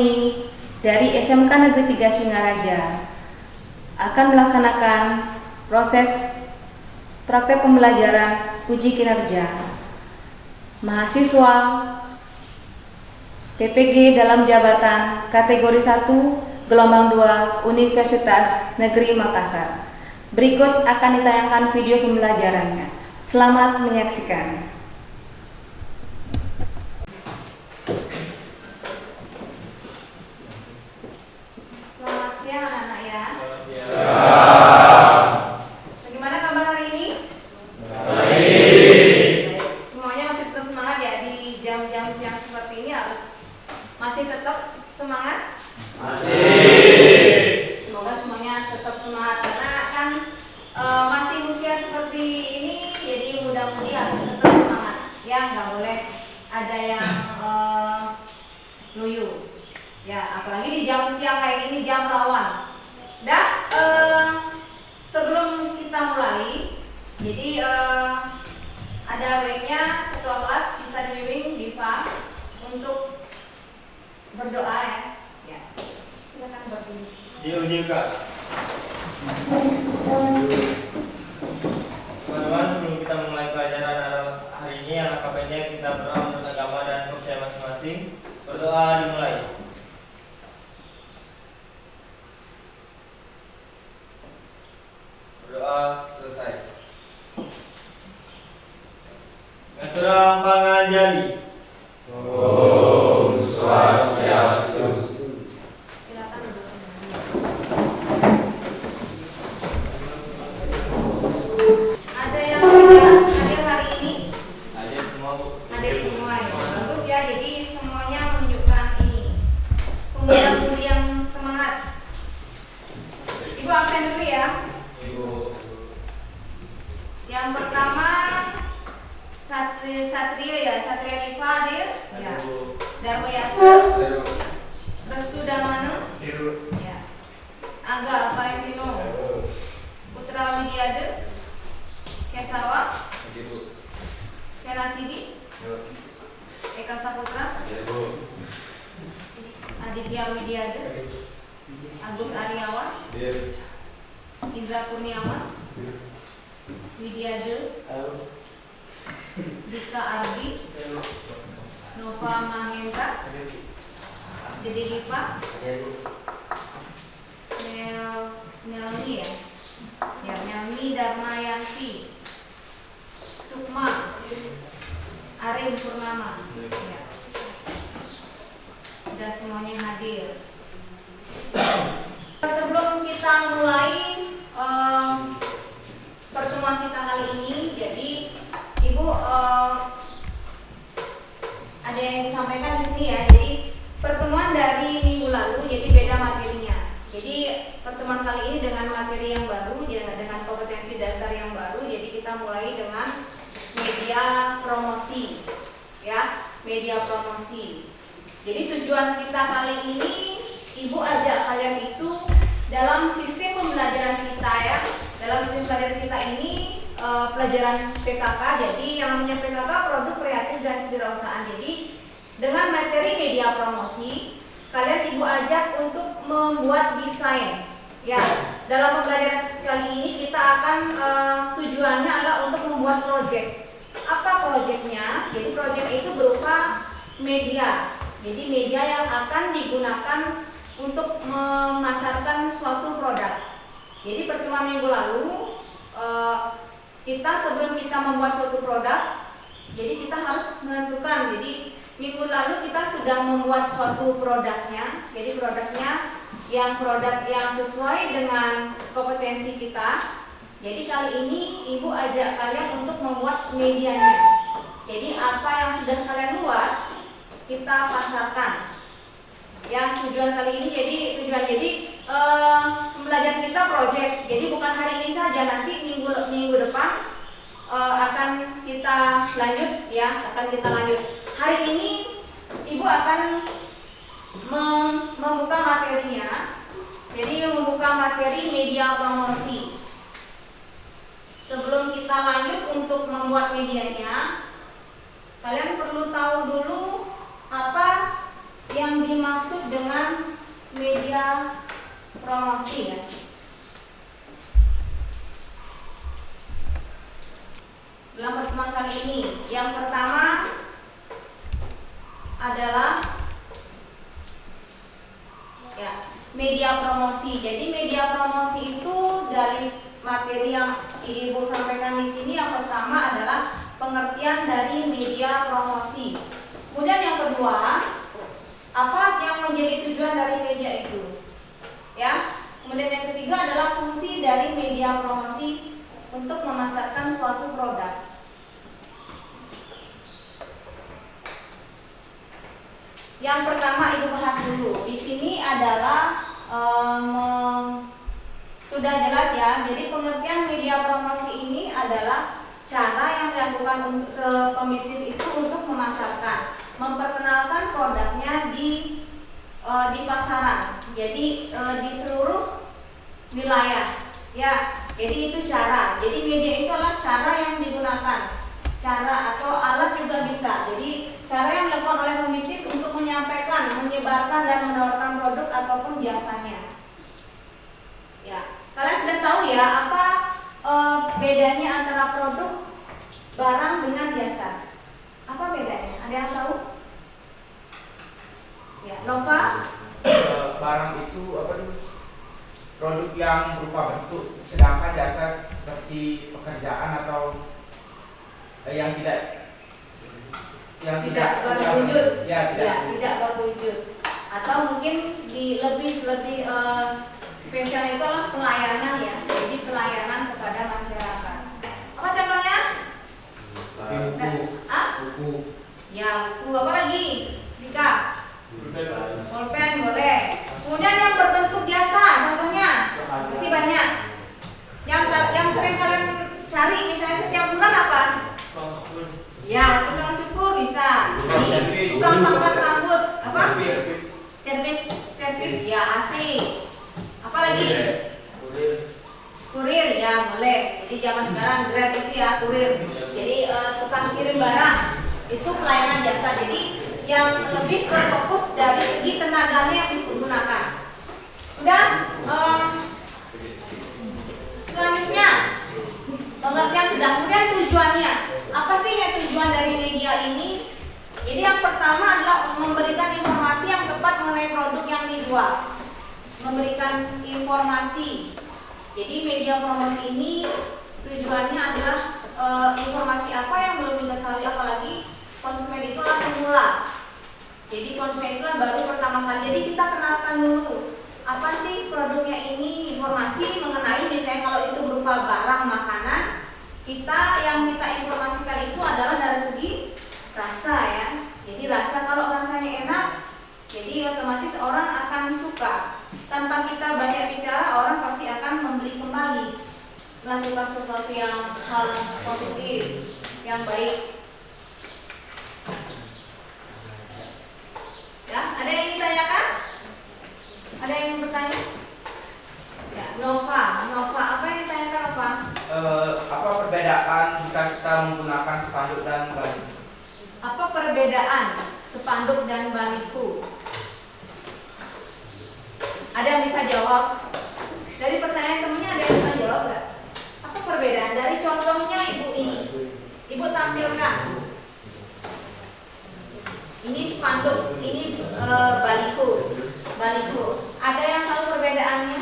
ini dari SMK Negeri 3 Singaraja akan melaksanakan proses praktek pembelajaran uji kinerja mahasiswa PPG dalam jabatan kategori 1 gelombang 2 Universitas Negeri Makassar. Berikut akan ditayangkan video pembelajarannya. Selamat menyaksikan. Selamat siang anak-anak ya. Selamat siang. Bagaimana kabar hari ini? Baik. Semuanya masih tetap semangat ya di jam-jam siang seperti ini, harus masih tetap semangat? Masih. Semoga semuanya tetap semangat karena kan masih usia seperti ini, jadi mudah-mudi harus tetap semangat ya, nggak boleh ada yang loyo ya, apalagi di jam siang kayak gini, jam rawan. Dan sebelum kita mulai, jadi ada baiknya ketua kelas bisa dibimbing Diva untuk berdoa ya. Ya, silakan berdiri. Diuji Kak. Teman-teman, sebelum kita mulai pelajaran hari ini, alangkah baiknya kita berdoa menurut agama dan kepercayaan masing-masing. Berdoa dimulai. Berdoa selesai. Ngaturang panganjali. Om Swastiastu. Silakan duduk. Ada yang tidak hadir hari ini? Hadir semua Bu. Hadir semua ya. Bagus ya. Jadi semuanya menunjukkan ini pemuda-pemudi yang semangat. Ibu absen dulu ya. Ibu. Yang pertama Satrio ya, Satria Diva hadir. Ya. Ibu. Darmo Yasa, Ibu. Restu Damano, Ibu. ya. Angga Valentino, Putra Widiade, Kesawa, Ibu. Kenasidi, Eka Saputra, Ibu. Aditya Widiade, Agus Aryawan, Indra Kurniawan, Widiade, Dika Ardi, Nova Mahendra, Dede Dipa, Melni ya, ya Melni Darmayanti, Sukma, Arin Purnama, ya. Sudah semuanya hadir. Sebelum kita mulai pertemuan kita kali ini, jadi Ibu ada yang disampaikan di sini ya. Jadi pertemuan dari minggu lalu, jadi beda materinya. Jadi pertemuan kali ini dengan materi yang baru, dengan kompetensi dasar yang baru. Jadi kita mulai dengan media promosi, ya, media promosi. Jadi tujuan kita kali ini, Ibu ajak kalian itu dalam sistem pembelajaran kita ya. Dalam sistem pembelajaran kita ini pelajaran PKK. Jadi yang namanya PKK produk kreatif dan kewirausahaan. Jadi dengan materi media promosi, kalian Ibu ajak untuk membuat desain. Ya, dalam pembelajaran kali ini kita akan tujuannya adalah untuk membuat proyek. Apa proyeknya? Jadi proyek itu berupa media. Jadi media yang akan digunakan untuk memasarkan suatu produk. Jadi pertemuan minggu lalu kita sebelum kita membuat suatu produk, jadi kita harus menentukan. Jadi minggu lalu kita sudah membuat suatu produknya. Jadi produknya produk yang sesuai dengan kompetensi kita. Jadi kali ini Ibu ajak kalian untuk membuat medianya. Jadi apa yang sudah kalian buat kita pasarkan. Yang tujuan kali ini jadi pembelajaran kita project. Jadi bukan hari ini saja, nanti minggu depan akan kita lanjut ya, akan kita lanjut. Hari ini Ibu akan membuka materinya. Jadi membuka materi media promosi. Sebelum kita lanjut untuk membuat medianya, kalian perlu tahu dulu apa yang dimaksud dengan promosi ya. Dalam pertemuan kali ini, yang pertama adalah ya, media promosi. Jadi media promosi itu dari materi yang Ibu sampaikan di sini, yang pertama adalah pengertian dari media promosi. Kemudian yang kedua, apa yang menjadi tujuan dari media itu? Ya. Kemudian yang ketiga adalah fungsi dari media promosi untuk memasarkan suatu produk. Yang pertama Ibu bahas dulu. Di sini adalah sudah jelas ya. Jadi pengertian media promosi ini adalah cara yang dilakukan untuk pembisnis itu untuk memasarkan, memperkenalkan produknya di pasaran. Jadi di seluruh wilayah. Ya. Jadi itu cara. Jadi media itu adalah cara yang digunakan. Cara atau alat juga bisa. Jadi cara yang dilakukan oleh pembisnis untuk menyampaikan, menyebarkan dan menawarkan produk ataupun jasanya. Ya, kalian sudah tahu ya apa bedanya antara produk, barang dengan jasa. Apa bedanya? Ada yang tahu? Ya, Nova. Barang itu apa tuh? Produk yang berupa bentuk, sedangkan jasa seperti pekerjaan atau yang tidak berwujud, tidak berwujud, atau mungkin di lebih spesial itu adalah pelayanan ya, jadi pelayanan kepada masyarakat. Apa contohnya? buku. Ya, buku apa lagi? Dika? Pulpen boleh. Kemudian yang berbentuk jasa, contohnya masih banyak. Yang sering kalian cari misalnya setiap bulan apa? Ya, tukang cukur bisa. Jadi, tukang pangkas rambut, apa? Servis, ya asli. Apa lagi? Kurir, ya boleh. Jadi zaman sekarang Grab itu ya kurir. Jadi tukang kirim barang itu pelayanan jasa. Jadi yang lebih berfokus dari segi tenaganya yang digunakan. Udah? Selanjutnya pengertian sudah. Kemudian tujuannya. Apa sih ya tujuan dari media ini? Jadi yang pertama adalah memberikan informasi yang tepat mengenai produk yang dijual. Memberikan informasi. Jadi media promosi ini tujuannya adalah informasi apa yang belum diketahui, apalagi konsumen itu adalah pemula. Jadi konsumen itu baru pertama kali. Jadi kita kenalkan dulu apa sih produknya ini, informasi mengenai misalnya kalau itu berupa barang makanan. Yang kita informasikan itu adalah dari segi rasa ya. Jadi rasa, kalau rasanya enak, jadi otomatis orang akan suka. Tanpa kita banyak bicara, orang pasti akan membeli kembali, melakukan sesuatu yang hal positif, yang baik. Ya, ada yang ditanyakan? Ada yang bertanya? Ya, Nova, apa yang ditanyakan Nova? Apa perbedaan jika kita menggunakan spanduk dan baliho? Apa perbedaan spanduk dan baliho? Ada yang bisa jawab? Dari pertanyaan temennya ada yang bisa jawab nggak? Apa perbedaan? Dari contohnya Ibu ini, Ibu tampilkan. Ini spanduk, ini baliho. Ada yang tahu perbedaannya?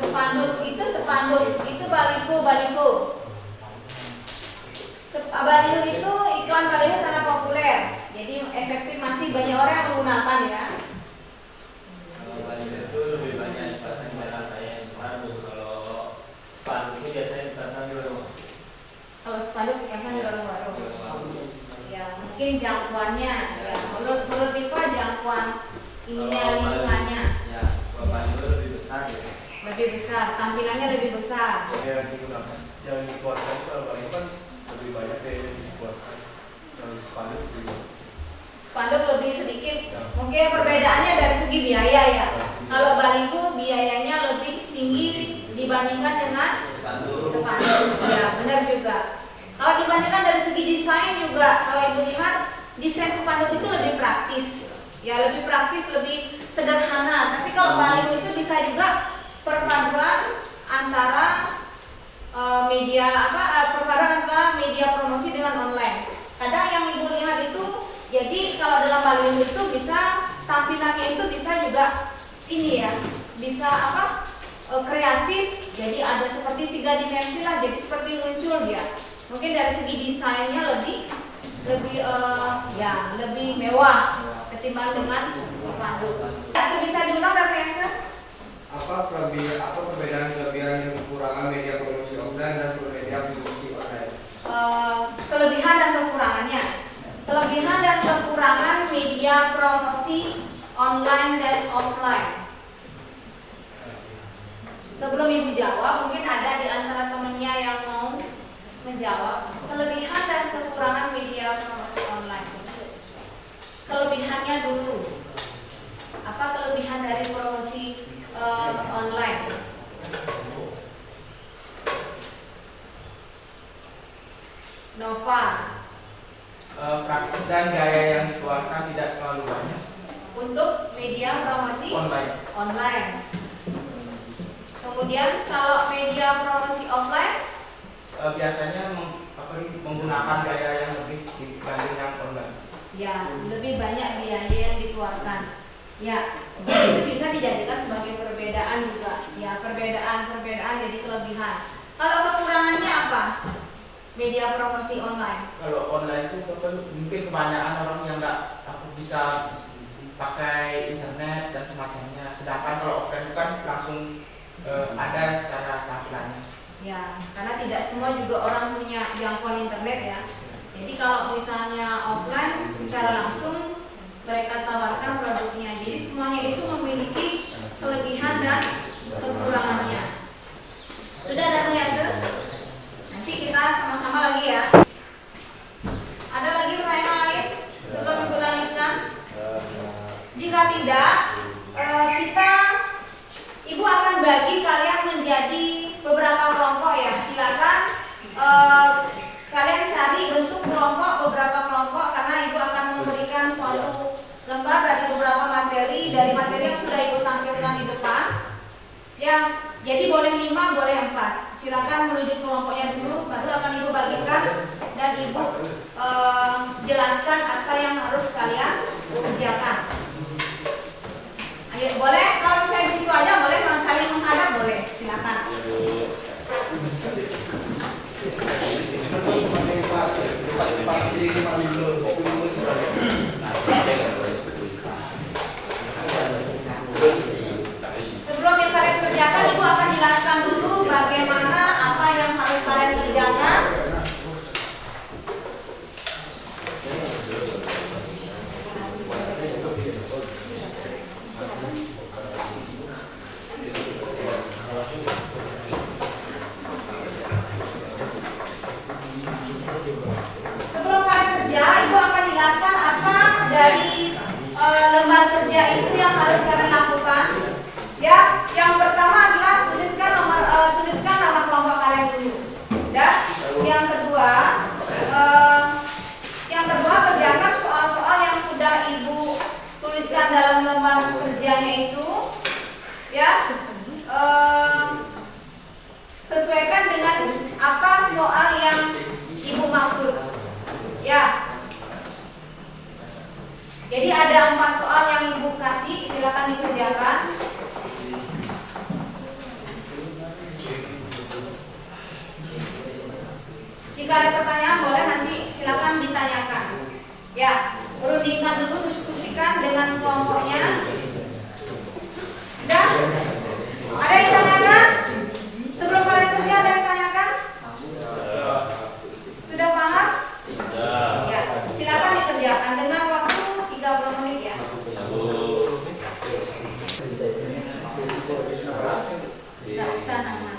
Spanduk itu baliho. Baliho itu iklan baliho sangat populer. Jadi efektif, masih banyak orang yang menggunakan ya. Kalau baliho itu lebih banyak dipasang di jalan raya yang besar. Kalau spanduk itu biasanya dipasang di rumah. Kalau spanduk dipasang di warung-warung. Ya, mungkin jangkauannya. Ya, menurut Diva jangkauan ininya lingkungannya. Ya, kalau baliho lebih besar ya. Lebih besar, tampilannya lebih besar. Yang digunakan, yang dikeluarkan kalau baliho kan lebih banyak dari yang dikeluarkan. Kalau spanduk juga. Spanduk lebih sedikit. Mungkin perbedaannya dari segi biaya ya. Kalau baliho biayanya lebih tinggi dibandingkan dengan spanduk. Ya, benar juga. Kalau dibandingkan dari segi desain juga, kalau Ibu lihat desain spanduk itu lebih praktis. Ya lebih praktis, lebih sederhana. Tapi kalau baliho itu bisa juga perpaduan antara perpaduan antara media promosi dengan online. Kadang yang ibu lihat itu, jadi kalau dalam baliho itu bisa tampilannya itu bisa juga ini ya, bisa kreatif. Jadi ada seperti 3 dimensi lah, jadi seperti muncul dia. Mungkin dari segi desainnya lebih mewah ketimbang dengan spanduk. Bisa diulang dari Yansen? Apa perbedaan kelebihan dan kekurangan media promosi offline dan media promosi online? Kelebihan dan kekurangannya. Kelebihan dan kekurangan media promosi online dan offline. Sebelum ibu jawab, mungkin ada di antara temennya yang mau menjawab. Kelebihan dan kekurangan media promosi online. Kelebihannya dulu. Apa kelebihan dari promosi online? Nova. Praktis dan gaya yang dikeluarkan tidak terlalu banyak. Untuk media promosi online. Kemudian kalau media promosi offline biasanya menggunakan gaya yang lebih dibanding yang online. ya lebih banyak biaya yang dikeluarkan. Ya, itu bisa dijadikan sebagai perbedaan juga. Ya, perbedaan jadi kelebihan. Kalau kekurangannya apa? Media promosi online. Kalau online itu mungkin kebanyakan orang yang nggak bisa pakai internet dan semacamnya. Sedangkan kalau offline itu kan langsung ada secara tampilannya. Ya, karena tidak semua juga orang punya jangkauan internet ya. Jadi kalau misalnya offline secara langsung mereka tawarkan produknya. Jadi semuanya itu memiliki kelebihan dan kekurangannya. Sudah ada Yansen? Nanti kita sama-sama lagi ya. Ada lagi pertanyaan lain sebelum ibu lanjutkan? Jika tidak, ibu akan bagi kalian menjadi beberapa kelompok ya. Silakan kalian cari bentuk kelompok, beberapa kelompok, karena ibu akan memberikan suatu lembar dari beberapa materi yang sudah ibu tampilkan di depan. Ya, jadi boleh 5, boleh 4. Silakan menuju kelompoknya dulu, baru akan ibu bagikan dan ibu jelaskan apa yang harus kalian kerjakan. Ayo, boleh kalau saya di situ aja, boleh saling menghadap, boleh. Silakan. Sebelum yang kalian kerjakan, ibu akan jelaskan dulu bagaimana apa yang harus kalian kerjakan. Sebelum kalian kerja, ibu akan jelaskan apa dari lembar kerja itu yang harus kalian lakukan. Ya, yang pertama adalah tuliskan nama kelompok kalian dulu. Dan yang kedua kerjakan soal-soal yang sudah ibu tuliskan dalam lembar kerjanya itu. Ya, sesuaikan dengan apa soal yang ibu maksud. Ya. Jadi ada 4 soal yang ibu kasih, silakan dikerjakan. Jika ada pertanyaan boleh nanti silakan ditanyakan. Ya, rundingkan dulu, diskusikan dengan kelompoknya. Sudah? Ada yang ditanyakan? Sebelum kalian kerja ada yang ditanyakan? Sudah paham? Ya, silakan dikerjakan dengan waktu 30 menit ya. Tidak usah nama.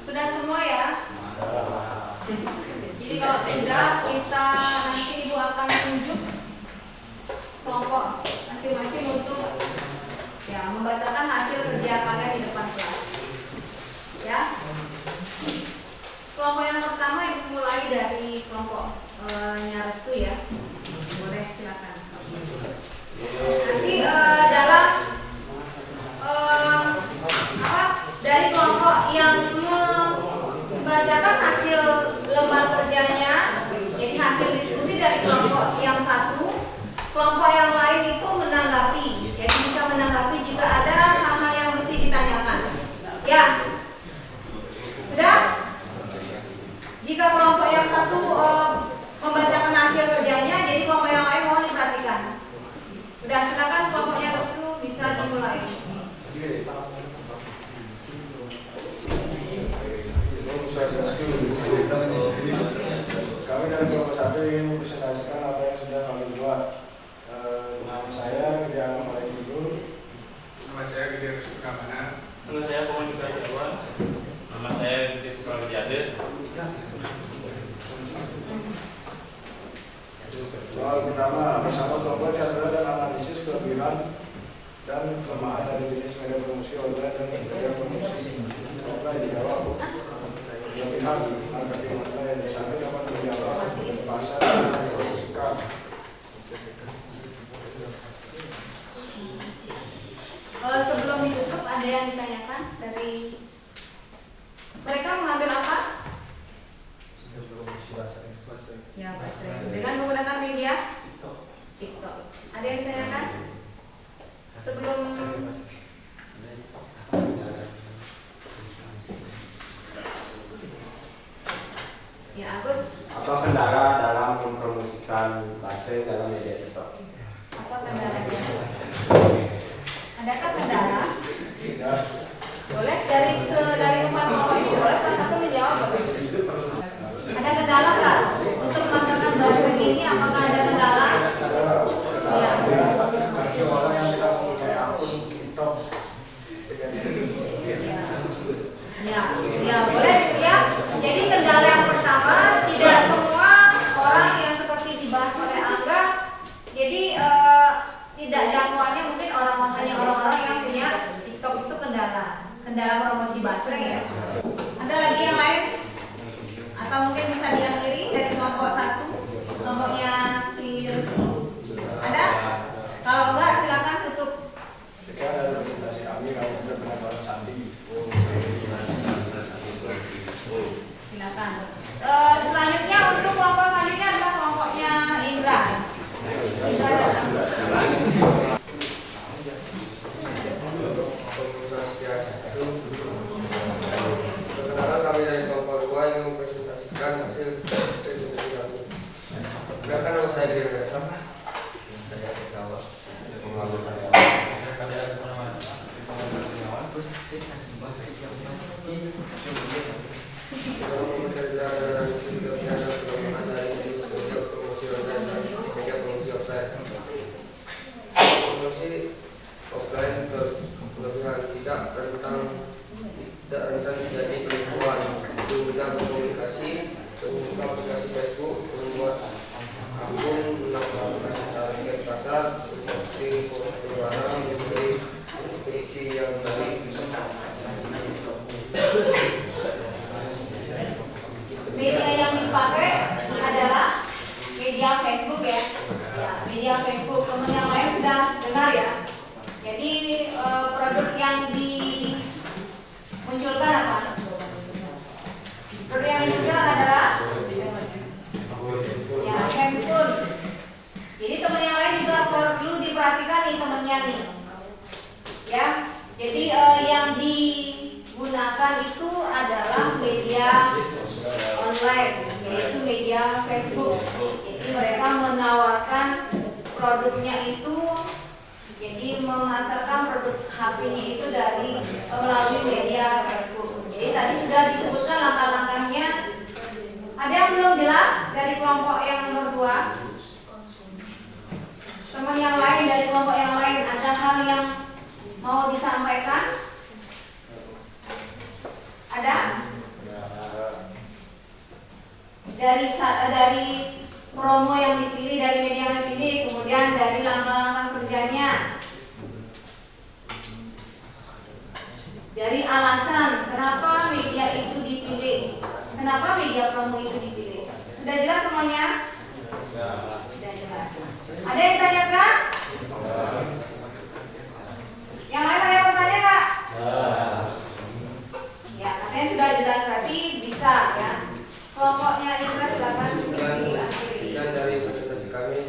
Sudah semua ya? Jadi kalau sudah, kita nanti Ibu akan tunjuk kelompok masing-masing untuk ya membacakan hasil kerja kalian di depan kelas. Ya. Kelompok yang pertama Ibu mulai dari kelompok Restu ya. Boleh silakan. Nanti dalam dari kelompok yang membacakan hasil lembar kerjanya, jadi hasil diskusi dari kelompok yang satu, kelompok yang lain itu menanggapi, jadi bisa menanggapi jika ada hal-hal yang mesti ditanyakan. Ya, sudah? Jika kelompok yang satu membacakan hasil kerjanya, jadi kelompok yang lain mohon diperhatikan. Sudah, silakan kelompoknya Restu bisa dimulai. Kami dari kelompok 1 ingin mempresentasikan apa yang sudah kami buat. Nama saya Gede Alam Malaikudul. Nama saya Gede Restu Kamana. Nama saya Pomondi Jawa. Nama saya Gede Supravijade. Soal pertama, bersama kelompok cara dan analisis kelebihan dan kelemahan dari jenis media promosi online dan media promosi offline. Dijawab kelebihan marketing online di sana dapat menjawab pasar dan dipromosikan. Sebelum ditutup ada yang ditanyakan dari mereka mengambil apa? Ya, bahasa dengan menggunakan media TikTok. Ada yang ditanyakan? Sebelum ya, Agus. Apa kendala dalam mempromosikan bahasa dalam media TikTok? Apa kendalanya? Adakah kendala? Tidak. Boleh dari umpan ini boleh salah satu menjawab. Ada kendala nggak untuk menggunakan bahasa ini? Apakah ada kendala? Ya. Bagi orang yang tidak mempunyai akun TikTok. Ya, boleh ya. Jadi kendala yang pertama, tidak semua orang yang seperti dibahas oleh Angga. Jadi tidak jangkauannya mungkin hanya orang-orang yang punya TikTok itu kendala promosi basreng ya. Ada lagi yang lain? Atau mungkin bisa diakhiri dari kelompok 1, kelompoknya si Rizky. Ada? Kalau enggak silakan tutup. Sekian dari presentasi kami. Kami sudah pendapat Sandi. Silakan. Selanjutnya untuk kelompok selanjutnya adalah kelompoknya Indra. Indra datang. Perkenalkan kami dari kelompok 2 yang mempresentasikan hasil presentasi kami. Perkenalkan nama saya Giri Resa. Saya Jawa. Pengalaman saya. Promosi offline kelebihan tidak rentan terjadi penipuan, mudah berkomunikasi, membuka aplikasi Facebook, membuat akun, melakukan target pasar, memposting pengeluaran, memberi prediksi yang baik. Media yang dipakai adalah media Facebook ya. Ya, media Facebook. Teman yang lain sudah dengar ya. Jadi produk yang dimunculkan apa? Produk yang dimunculkan adalah ya handphone. Jadi teman yang lain juga perlu diperhatikan nih temennya nih. Ya. Jadi yang digunakan itu adalah media online, yaitu media Facebook. Jadi mereka menawarkan produknya itu, jadi memasarkan produk HP-nya itu dari melalui media Facebook. Jadi tadi sudah disebutkan langkah-langkahnya. Ada yang belum jelas dari kelompok yang nomor 2? Teman yang lain dari kelompok yang lain ada hal yang mau disampaikan? Ada? Dari promo yang dipilih, dari media yang dipilih, kemudian dari langkah-langkah kerjanya, dari alasan kenapa media itu dipilih, kenapa media promo itu dipilih. Sudah jelas semuanya? Sudah jelas. Ada yang tanyakan? Yang lain ada yang bertanya nggak? Ya, katanya sudah jelas, berarti bisa ya. Kelompoknya Indra silakan diakhiri. Dan dari presentasi kami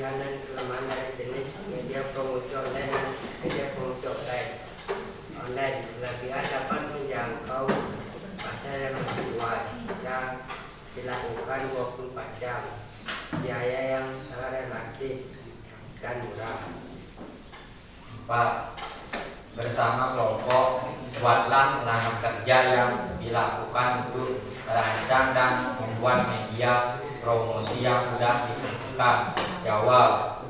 kelebihan dan kelemahan dari jenis media promosi online dan media promosi offline. Online, kelebihan dapat menjangkau pasar yang lebih luas, bisa dilakukan 24 jam, biaya yang sangat relatif dan murah. 4. Bersama kelompok buatlah lama kerja yang dilakukan untuk merancang dan membuat media promosi yang sudah ditentukan. Jawab: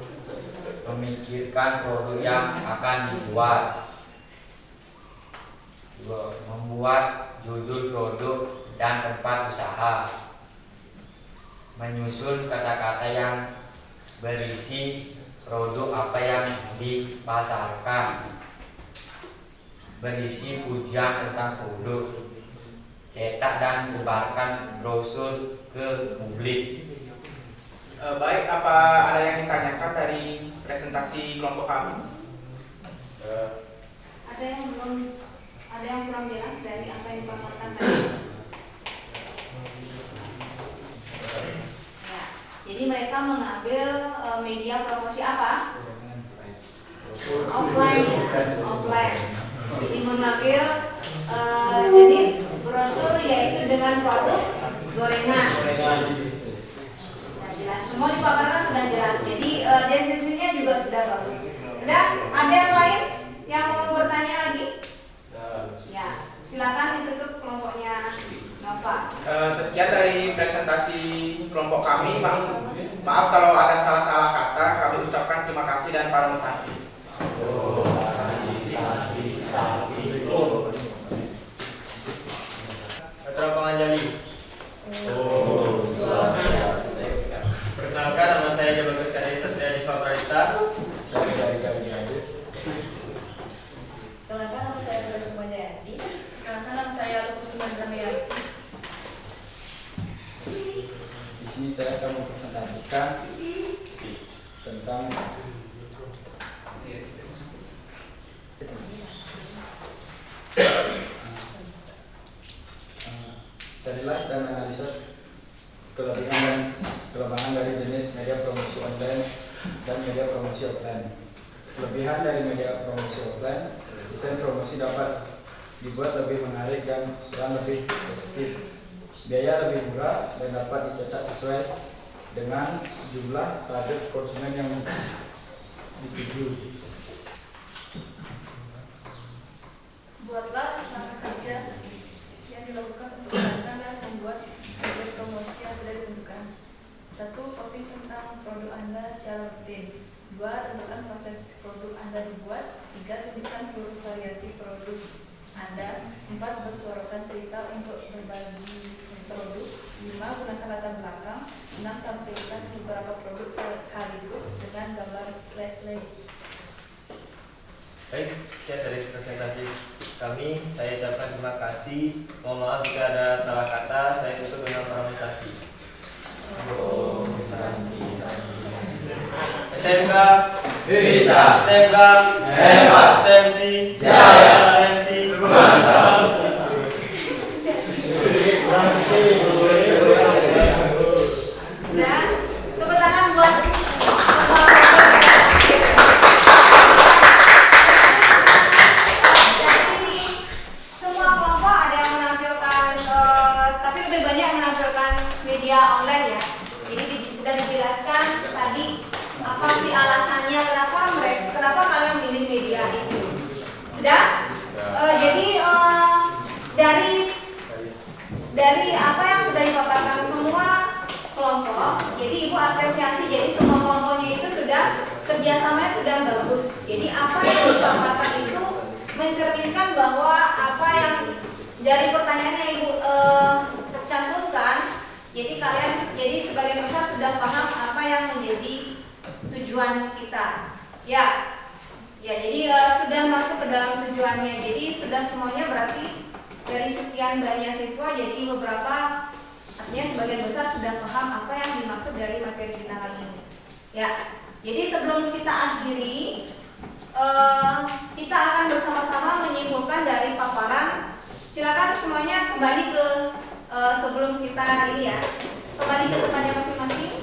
memikirkan produk yang akan dibuat, membuat judul produk dan tempat usaha, menyusun kata-kata yang berisi produk apa yang dipasarkan, berisi pujian tentang produk, cetak dan sebarkan brosur ke publik. Baik, apa ada yang ditanyakan dari presentasi kelompok kami? Ada yang kurang jelas dari apa yang dipaparkan tadi. Ya, jadi mereka mengambil media promosi apa? Offline ya, offline. Jadi mengambil jenis brosur yaitu dengan produk gorengan. Nah, jelas, semua dipaparkan sudah jelas. Jadi deskripsinya juga sudah bagus. Udah, ada yang lain yang mau bertanya lagi? Ya, silakan ditutup kelompoknya Nova. Sekian dari presentasi kelompok kami, Bang. Maaf kalau ada salah-salah kata. Kami ucapkan terima kasih dan paramesaki. Ketua Penganjali. Perkenalkan, nama saya Jabagus Kadri Satria Diva Pralita. Saya dari Kajian. Perkenalkan, nama saya Bunda Sumanjayati. Perkenalkan, nama saya Lukman Ramayati. Di sini saya akan mempresentasikan tentang carilah dan analisis kelebihan dan kelemahan dari jenis media promosi online dan media promosi offline. Kelebihan dari media promosi offline, desain promosi dapat dibuat lebih menarik dan lebih spesifik. Biaya lebih murah dan dapat dicetak sesuai dengan jumlah target konsumen yang dituju. Buatlah langkah kerja yang dilakukan untuk merancang dan membuat media promosi yang sudah ditentukan. 1. Posting tentang produk Anda secara rutin. 2. Tentukan proses produk Anda dibuat. 3. Tunjukkan seluruh variasi produk Anda. 4. Bersuarakan cerita untuk berbagi produk. 5. Gunakan latar belakang. 6. Tampilkan beberapa produk sekaligus dengan gambar flat. Baik, sekian dari presentasi kami. Saya ucapkan terima kasih. Mohon maaf jika ada salah kata. Saya tutup dengan paramesaki. SMK bisa, SMK hebat, SMC jaya, SMC mantap. Dan tepuk tangan buat semua kelompok. Ada yang menampilkan, tapi lebih banyak menampilkan media online ya. Jadi sudah dijelaskan tadi apa sih alasannya kenapa kalian milih media itu. Sudah? Jadi dari apa yang sudah dipaparkan semua kelompok, jadi Ibu apresiasi, jadi semua kelompoknya itu sudah kerjasamanya sudah bagus. Jadi apa yang dipaparkan itu mencerminkan bahwa apa yang dari pertanyaannya Ibu cantumkan, jadi sebagian besar sudah paham apa yang menjadi tujuan kita. Ya, jadi sudah masuk ke dalam tujuannya. Jadi sudah semuanya berarti dari sekian banyak siswa, jadi beberapa artinya sebagian besar sudah paham apa yang dimaksud dari materi kita kali ini. Ya, jadi sebelum kita akhiri, kita akan bersama-sama menyimpulkan dari paparan. Silakan semuanya kembali ke sebelum kita ini ya, kembali ke tempatnya masing-masing.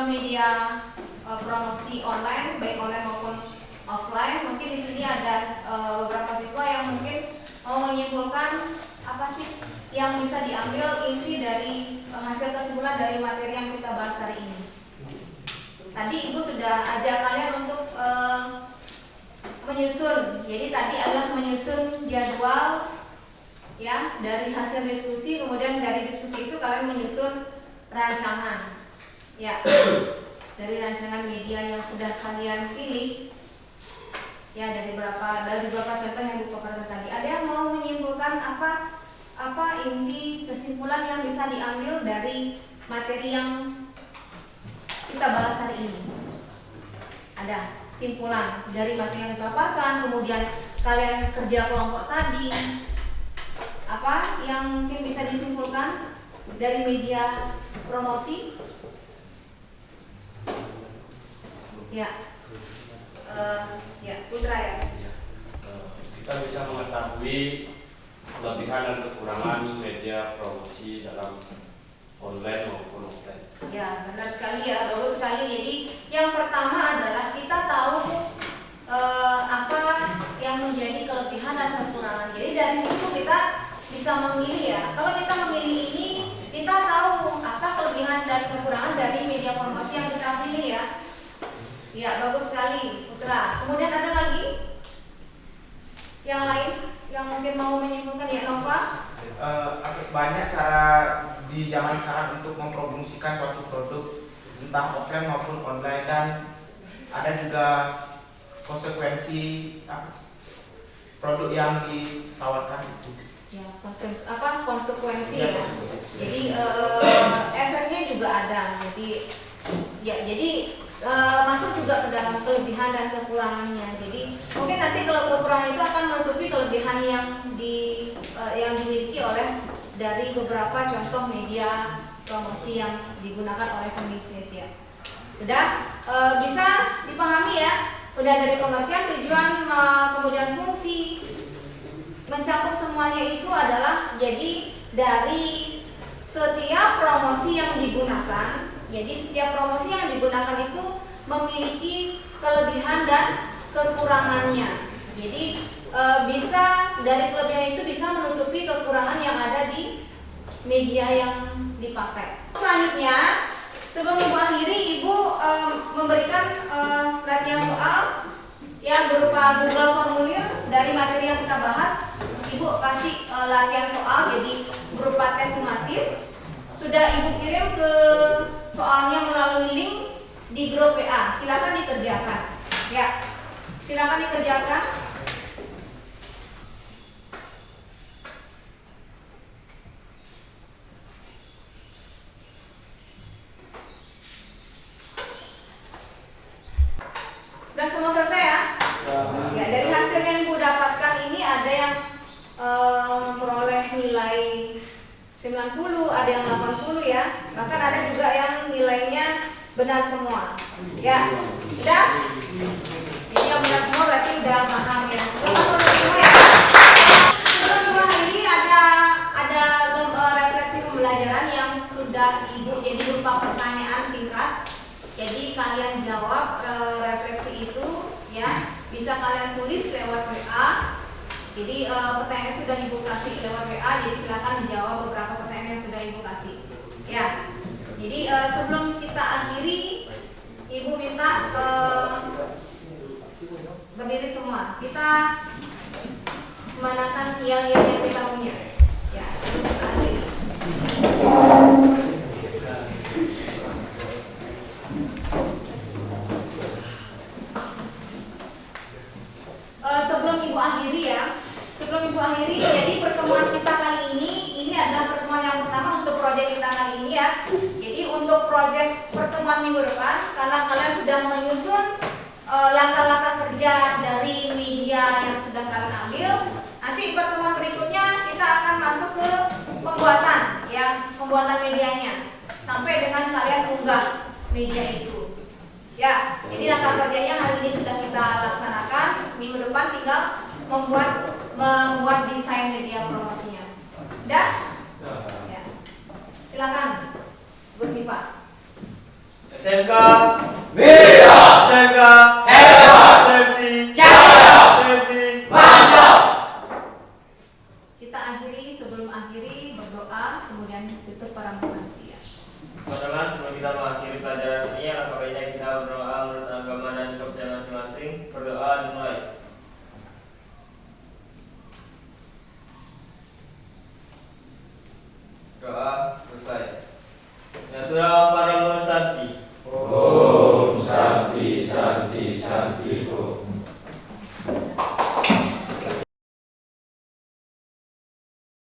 media promosi online, baik online maupun offline. Mungkin di sini ada beberapa siswa yang mungkin mau menyimpulkan apa sih yang bisa diambil inti dari hasil kesimpulan dari materi yang kita bahas hari ini. Tadi Ibu sudah ajak kalian untuk menyusun. Jadi tadi adalah menyusun jadwal ya dari hasil diskusi, kemudian dari diskusi itu kalian menyusun rancangan ya dari rancangan media yang sudah kalian pilih ya dari beberapa contoh yang dipaparkan tadi. Ada yang mau menyimpulkan apa inti kesimpulan yang bisa diambil dari materi yang kita bahas hari ini? Ada simpulan dari materi yang dipaparkan, kemudian kalian kerja kelompok tadi, apa yang mungkin bisa disimpulkan dari media promosi? Ya, ya Putra ya. Kita bisa mengetahui kelebihan dan kekurangan media promosi dalam online maupun offline. Ya, benar sekali ya, bagus sekali. Jadi yang pertama adalah kita tahu apa yang menjadi kelebihan dan kekurangan. Jadi dari situ kita bisa memilih ya. Kalau kita memilih ini, kita tahu apa kelebihan dan kekurangan dari media promosi yang kita pilih ya. Ya, bagus sekali Putra. Kemudian ada lagi yang lain yang mungkin mau menyimpulkan ya, Nova? Banyak cara di zaman sekarang untuk mempromosikan suatu produk entah offline maupun online, dan ada juga konsekuensi produk yang ditawarkan itu. Ya, konsekuensi ya. Jadi efeknya juga ada. Jadi masuk juga ke dalam kelebihan dan kekurangannya. Jadi mungkin nanti kalau kekurangan itu akan menutupi kelebihan yang dimiliki oleh dari beberapa contoh media promosi yang digunakan oleh pembisnis ya. Udah bisa dipahami ya. Udah dari pengertian, tujuan, kemudian fungsi, mencakup semuanya itu adalah jadi dari setiap promosi yang digunakan. Jadi setiap promosi yang digunakan itu memiliki kelebihan dan kekurangannya. Jadi bisa dari kelebihan itu bisa menutupi kekurangan yang ada di media yang dipakai. Selanjutnya, sebelum Ibu akhiri, Ibu memberikan latihan soal yang berupa Google formulir dari materi yang kita bahas. Ibu kasih latihan soal jadi berupa tes sumatif. Sudah Ibu kirim ke soalnya melalui link di grup WA. Silakan dikerjakan. Ya, silakan dikerjakan. Sudah semua selesai ya? Ya, dari hasil yang Ibu dapatkan ini ada yang memperoleh nilai 90, ada yang 80 ya. Bahkan ada juga yang nilainya benar semua. Ya, udah? Jadi yang benar semua berarti udah paham ya. Benar semua ya. Sebelum ini ada refleksi pembelajaran yang sudah Ibu jadi berupa pertanyaan singkat. Jadi kalian jawab refleksi itu ya. Bisa kalian tulis lewat WA. Jadi pertanyaan sudah Ibu kasih lewat WA, jadi silakan dijawab beberapa pertanyaan yang sudah Ibu kasih. Ya. Jadi sebelum kita akhiri, Ibu minta berdiri semua. Kita memandangkan yel-yel yang kita punya. Ya, kita akhiri. Sebelum Ibu akhiri ya. Sebelum Ibu akhiri, jadi pertemuan kita kali ini adalah pertemuan yang pertama untuk proyek kita kali ini ya. Jadi untuk proyek pertemuan minggu depan, karena kalian sudah menyusun langkah-langkah kerja dari media yang sudah kalian ambil, nanti pertemuan berikutnya kita akan masuk ke pembuatan ya, pembuatan medianya sampai dengan kalian unggah media itu. Ya, jadi langkah kerjanya hari ini sudah kita laksanakan. Minggu depan tinggal membuat desain media promosinya. Udah? Ya. Silakan, Gus Dipa. SMK Bisa. SMK Hebat. Temsi Jaya. Temsi Mantap. Kita akhiri, sebelum akhiri berdoa, kemudian tutup para penantian. Teman-teman, sebelum kita mengakhiri pelajaran ini, alangkah baiknya kita berdoa menurut agama dan kepercayaan masing-masing. Berdoa dimulai. Doa selesai. Ya Tuhan,